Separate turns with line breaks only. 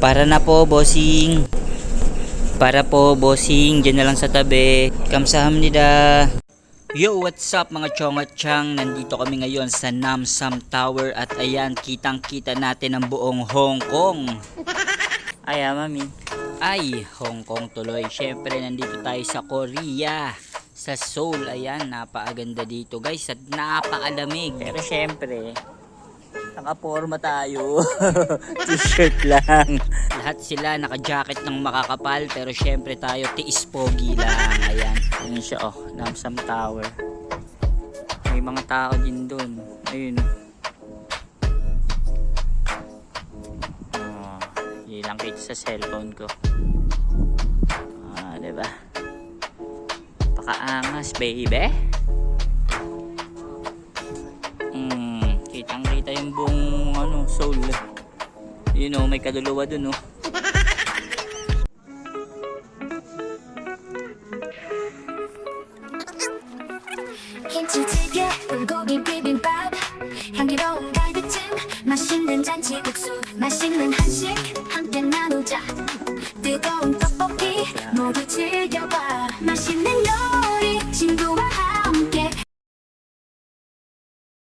Para na po, bossing. Para po, bossing. Diyan na lang sa tabi. Kamsahamnida. Yo, what's up mga chonga-chang? Nandito kami ngayon sa Namsam Tower. At ayan, kitang-kita natin ang buong Hong Kong. Ay, mami. Ay, Hong Kong tuloy. Syempre, nandito tayo sa Korea. Sa Seoul. Ayan, napakaganda dito guys. At napakalamig. Pero syempre, nakaporma tayo. T-shirt lang. Lahat sila naka-jacket ng makakapal. Pero syempre tayo, tiis pogi lang. Ayan. Ayan siya, oh. Namsam Tower. May mga tao din dun. Ayun. Oh, hindi lang kita sa cellphone ko. Ah, diba? Pakaangas, baby. Kitang-kita yung buong Seoul. You know, may kaluluwa dun, oh.
김치찌개, 불고기 비빔밥, 향기로운 갈비찜, 맛있는 잔치국수, 맛있는 한식 함께 나누자. 뜨거운 떡볶이